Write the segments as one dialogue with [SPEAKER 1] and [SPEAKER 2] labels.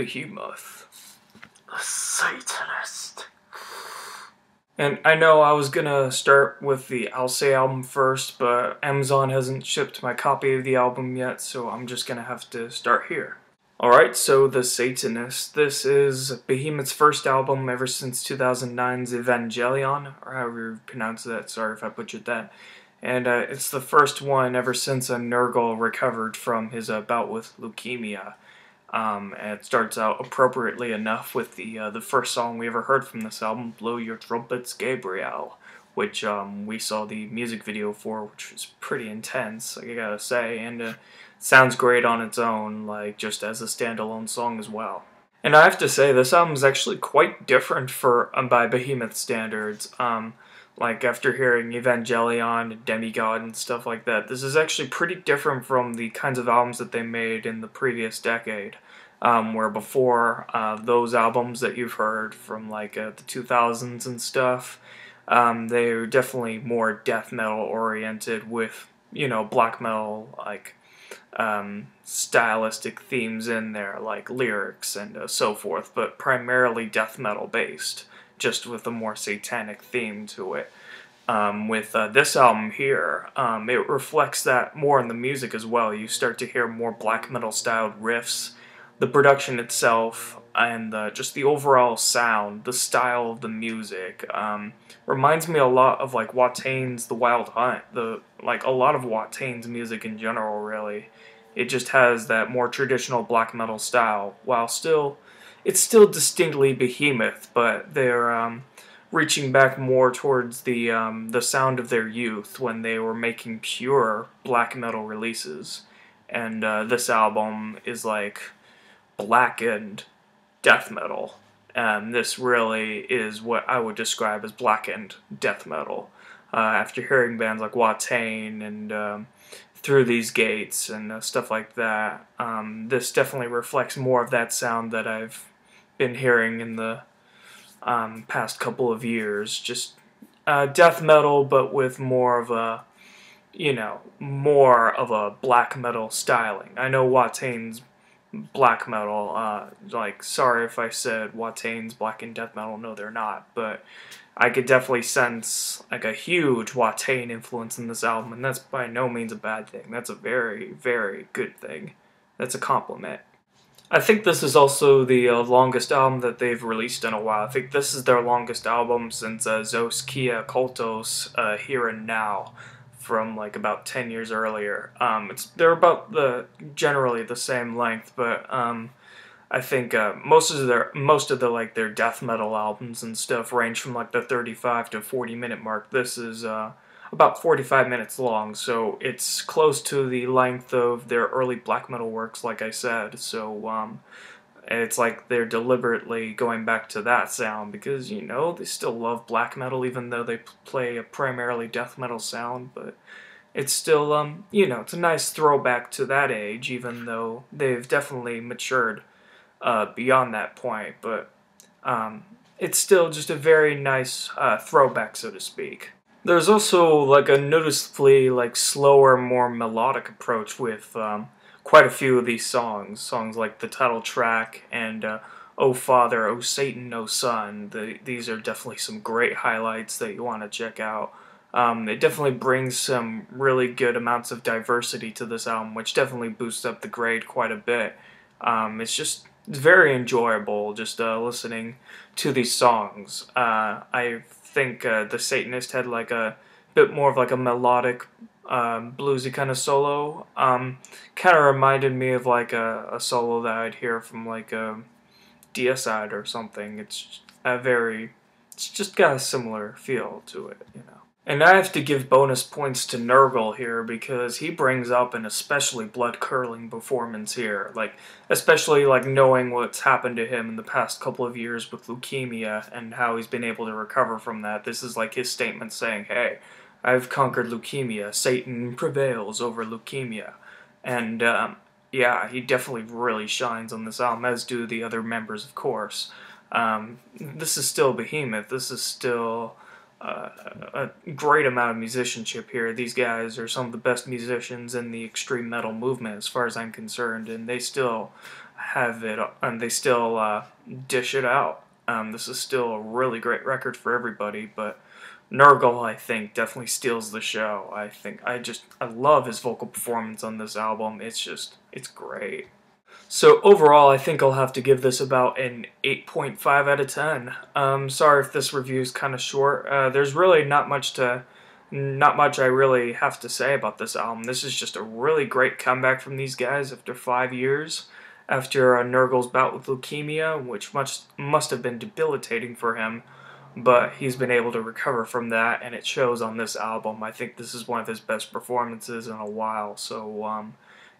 [SPEAKER 1] Behemoth, the Satanist. And I know I was gonna start with the Alcé album first, but Amazon hasn't shipped my copy of the album yet, so I'm just gonna have to start here. Alright, so The Satanist. This is Behemoth's first album ever since 2009's Evangelion, or however you pronounce that, sorry if I butchered that. And it's the first one ever since Nurgle recovered from his bout with leukemia. And it starts out appropriately enough with the first song we ever heard from this album, Blow Your Trumpets, Gabriel, which we saw the music video for, which was pretty intense, I gotta say, and sounds great on its own, like just as a standalone song as well. And I have to say, this album is actually quite different for by Behemoth standards. Like after hearing Evangelion and Demigod and stuff like that, this is actually pretty different from the kinds of albums that they made in the previous decade. Where before those albums that you've heard from like the 2000s and stuff, they were definitely more death metal oriented with, you know, black metal like stylistic themes in there, like lyrics and so forth, but primarily death metal based, just with a more satanic theme to it. With this album here, it reflects that more in the music as well. You start to hear more black metal styled riffs, the production itself, and just the overall sound, the style of the music, reminds me a lot of like Wataine's The Wild Hunt, like a lot of Wataine's music in general, really. It just has that more traditional black metal style, while it's still distinctly Behemoth, but they're reaching back more towards the sound of their youth when they were making pure black metal releases. And this album is like blackened death metal. And this really is what I would describe as blackened death metal. After hearing bands like Watain and Through These Gates and stuff like that, this definitely reflects more of that sound that I've been hearing in the past couple of years. Just death metal, but with more of a, you know, more of a black metal styling. I know Wataine's black metal, like, sorry if I said Wataine's black and death metal, no they're not, but I could definitely sense like a huge Watain influence in this album, and that's by no means a bad thing. That's a very, very good thing. That's a compliment. I think this is also the longest album that they've released in a while. I think this is their longest album since Zos Kia Kultos Here and Now, from like about 10 years earlier. They're about generally the same length, but I think most of the like their death metal albums and stuff range from like the 35 to 40-minute mark. This is about 45 minutes long, so it's close to the length of their early black metal works, like I said. So it's like they're deliberately going back to that sound because, you know, they still love black metal even though they play a primarily death metal sound, but it's still, you know, it's a nice throwback to that age, even though they've definitely matured beyond that point, but it's still just a very nice throwback, so to speak. There's also like a noticeably like slower, more melodic approach with quite a few of these songs like the title track and Oh Father, Oh Satan, Oh Son. These are definitely some great highlights that you want to check out. It definitely brings some really good amounts of diversity to this album, which definitely boosts up the grade quite a bit. It's very enjoyable just listening to these songs. I think The Satanist had like a bit more of like a melodic, bluesy kind of solo. Kind of reminded me of like a solo that I'd hear from like a Deicide or something. It's just got a similar feel to it, you know. And I have to give bonus points to Nurgle here because he brings up an especially blood-curdling performance here. Like, especially like knowing what's happened to him in the past couple of years with leukemia and how he's been able to recover from that. This is like his statement saying, hey, I've conquered leukemia. Satan prevails over leukemia. And yeah, he definitely really shines on this album, as do the other members, of course. This is still Behemoth. This is still a great amount of musicianship here. These guys are some of the best musicians in the extreme metal movement as far as I'm concerned, and they still have it, and they still dish it out. This is still a really great record for everybody, but Nurgle, I think, definitely steals the show. I love his vocal performance on this album. It's great. So overall, I think I'll have to give this about an 8.5 out of 10. Sorry if this review is kind of short. There's really not much I really have to say about this album. This is just a really great comeback from these guys after 5 years, after Nurgle's bout with leukemia, which must have been debilitating for him, but he's been able to recover from that, and it shows on this album. I think this is one of his best performances in a while, so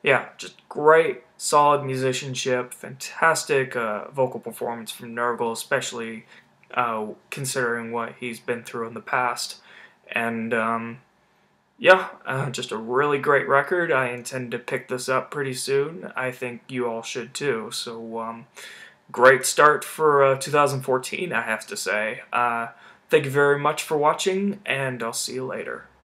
[SPEAKER 1] yeah, just great, solid musicianship, fantastic vocal performance from Nurgle, especially considering what he's been through in the past. And yeah, just a really great record. I intend to pick this up pretty soon. I think you all should too. So great start for 2014, I have to say. Thank you very much for watching, and I'll see you later.